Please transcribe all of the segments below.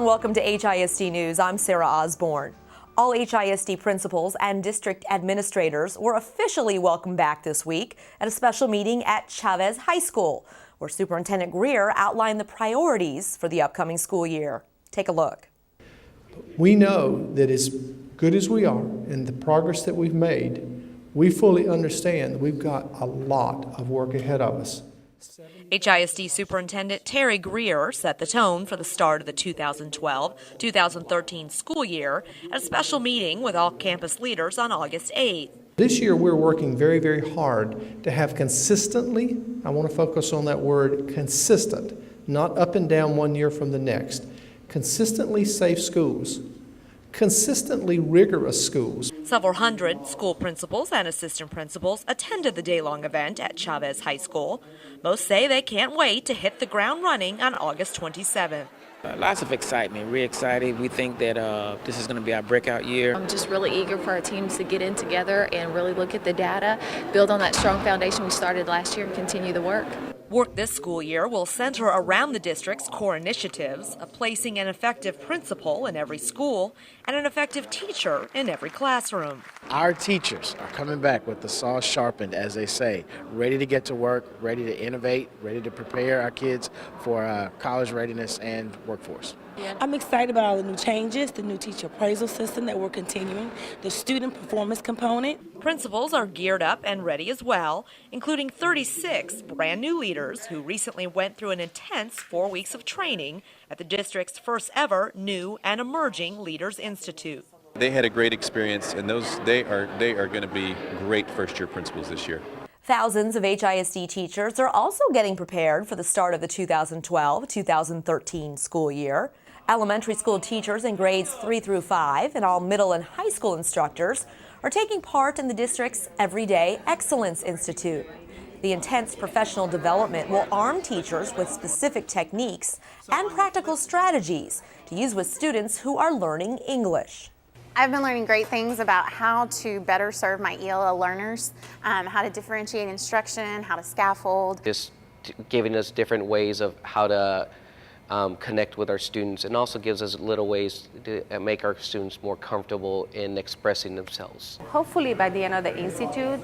and welcome to HISD News. I'm Sarah Osborne. All HISD principals and district administrators were officially welcomed back this week at a special meeting at Chavez High School, where Superintendent Greer outlined the priorities for the upcoming school year. Take a look. We know that as good as we are and the progress that we've made, we fully understand that we've got a lot of work ahead of us. HISD Superintendent Terry Greer set the tone for the start of the 2012-2013 school year at a special meeting with all campus leaders on August 8th. This year we're working very, very hard to have consistently, I want to focus on that word consistent, not up and down one year from the next, consistently safe schools, consistently rigorous schools. Several hundred school principals and assistant principals attended the day-long event at Chavez High School. Most say they can't wait to hit the ground running on August 27th. Lots of excitement, really excited. We think that this is going to be our breakout year. I'm just really eager for our teams to get in together and really look at the data, build on that strong foundation we started last year and continue the work. Work this school year will center around the district's core initiatives of placing an effective principal in every school and an effective teacher in every classroom. Our teachers are coming back with the saw sharpened, as they say, ready to get to work, ready to innovate, ready to prepare our kids for college readiness and workforce. I'm excited about all the new changes, the new teacher appraisal system that we're continuing, the student performance component. Principals are geared up and ready as well, including 36 brand new leaders who recently went through an intense 4 weeks of training at the district's first ever New and Emerging Leaders Institute. They had a great experience, and they are going to be great first-year principals this year. Thousands of HISD teachers are also getting prepared for the start of the 2012-2013 school year. Elementary school teachers in grades 3 through 5 and all middle and high school instructors are taking part in the district's Everyday Excellence Institute. The intense professional development will arm teachers with specific techniques and practical strategies to use with students who are learning English. I've been learning great things about how to better serve my ELL learners, how to differentiate instruction, how to scaffold. Just giving us different ways of how to connect with our students, and also gives us little ways to make our students more comfortable in expressing themselves. Hopefully by the end of the Institute,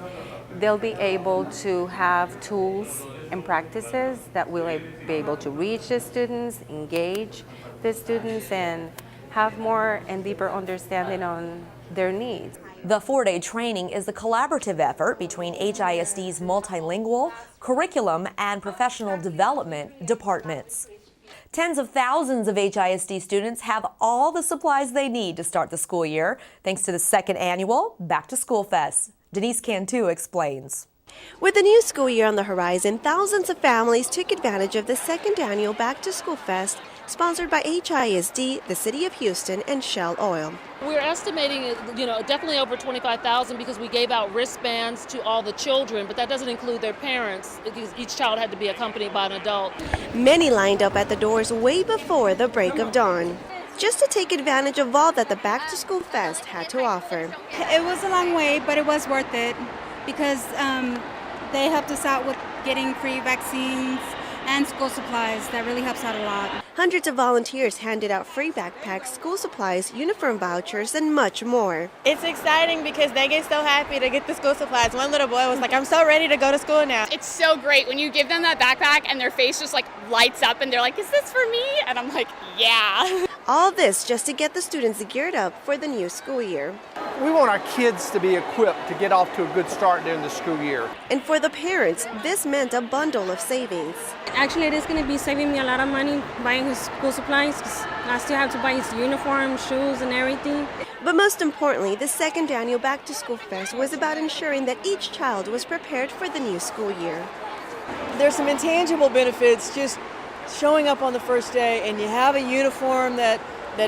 they'll be able to have tools and practices that will be able to reach the students, engage the students, and have more and deeper understanding on their needs. The 4-day training is a collaborative effort between HISD's multilingual, curriculum, and professional development departments. Tens of thousands of HISD students have all the supplies they need to start the school year, thanks to the second annual Back to School Fest. Denise Cantu explains. With the new school year on the horizon, thousands of families took advantage of the second annual Back to School Fest, sponsored by HISD, the City of Houston, and Shell Oil. We're estimating, definitely over 25,000 because we gave out wristbands to all the children, but that doesn't include their parents because each child had to be accompanied by an adult. Many lined up at the doors way before the break of dawn, just to take advantage of all that the Back to School Fest had to offer. It was a long way, but it was worth it because they helped us out with getting free vaccines and school supplies. That really helps out a lot. Hundreds of volunteers handed out free backpacks, school supplies, uniform vouchers, and much more. It's exciting because they get so happy to get the school supplies. One little boy was like, I'm so ready to go to school now. It's so great when you give them that backpack and their face just lights up and they're like, is this for me? And I'm like, yeah. All this just to get the students geared up for the new school year. We want our kids to be equipped to get off to a good start during the school year. And for the parents, this meant a bundle of savings. Actually, it is going to be saving me a lot of money buying his school supplies because I still have to buy his uniform, shoes, and everything. But most importantly, the second annual Back to School Fest was about ensuring that each child was prepared for the new school year. There's some intangible benefits just showing up on the first day, and you have a uniform that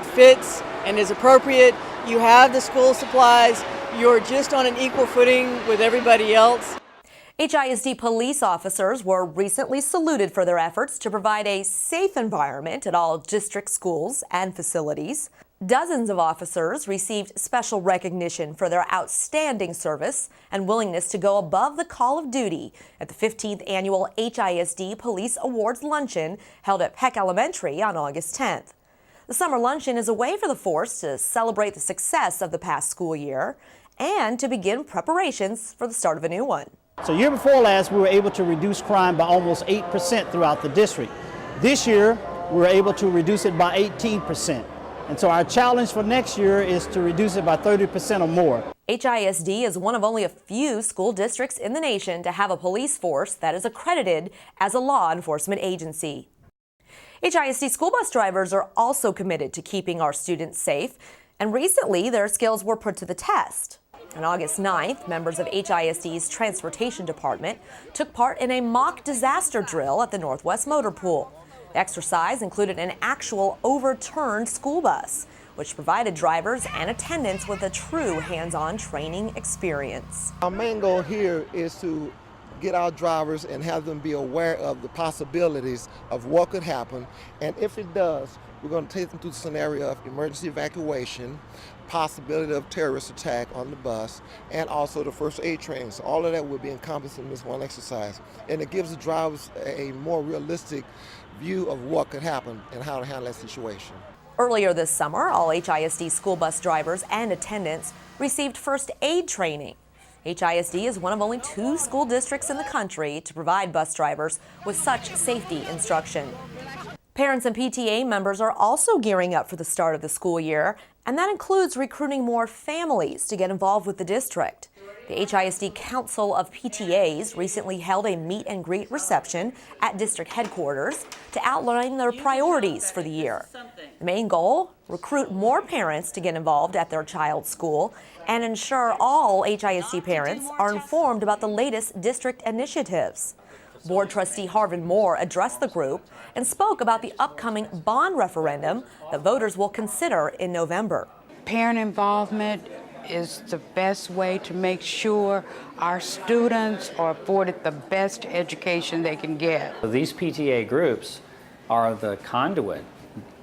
fits and is appropriate. You have the school supplies. You're just on an equal footing with everybody else. HISD police officers were recently saluted for their efforts to provide a safe environment at all district schools and facilities. Dozens of officers received special recognition for their outstanding service and willingness to go above the call of duty at the 15th annual HISD Police Awards Luncheon held at Peck Elementary on August 10th. The summer luncheon is a way for the force to celebrate the success of the past school year and to begin preparations for the start of a new one. So year before last, we were able to reduce crime by almost 8% throughout the district. This year, we were able to reduce it by 18%. And so our challenge for next year is to reduce it by 30% or more. HISD is one of only a few school districts in the nation to have a police force that is accredited as a law enforcement agency. HISD school bus drivers are also committed to keeping our students safe, and recently their skills were put to the test. On August 9th, members of HISD's Transportation Department took part in a mock disaster drill at the Northwest Motor Pool. The exercise included an actual overturned school bus, which provided drivers and attendants with a true hands-on training experience. Our main goal here is to get our drivers and have them be aware of the possibilities of what could happen, and if it does, we're going to take them through the scenario of emergency evacuation, possibility of terrorist attack on the bus, and also the first aid training. So all of that will be encompassed in this one exercise. And it gives the drivers a more realistic view of what could happen and how to handle that situation. Earlier this summer, all HISD school bus drivers and attendants received first aid training. HISD is one of only 2 school districts in the country to provide bus drivers with such safety instruction. Parents and PTA members are also gearing up for the start of the school year, and that includes recruiting more families to get involved with the district. The HISD Council of PTAs recently held a meet and greet reception at district headquarters to outline their priorities for the year. The main goal, recruit more parents to get involved at their child's school and ensure all HISD parents are informed about the latest district initiatives. Board Trustee Harvin Moore addressed the group and spoke about the upcoming bond referendum that voters will consider in November. Parent involvement is the best way to make sure our students are afforded the best education they can get. These PTA groups are the conduit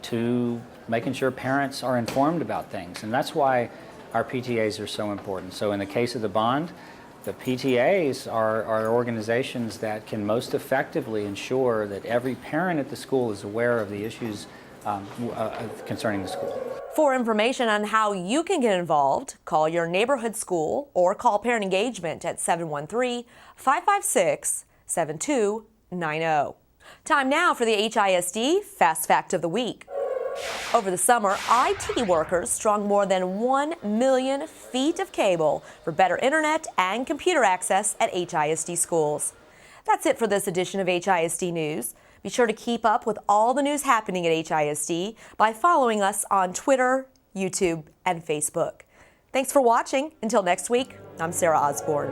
to making sure parents are informed about things, and that's why our PTAs are so important. So in the case of the bond, the PTAs are organizations that can most effectively ensure that every parent at the school is aware of the issues concerning the school. For information on how you can get involved, call your neighborhood school or call Parent Engagement at 713-556-7290. Time now for the HISD Fast Fact of the Week. Over the summer, IT workers strung more than 1 million feet of cable for better internet and computer access at HISD schools. That's it for this edition of HISD News. Be sure to keep up with all the news happening at HISD by following us on Twitter, YouTube, and Facebook. Thanks for watching. Until next week, I'm Sarah Osborne.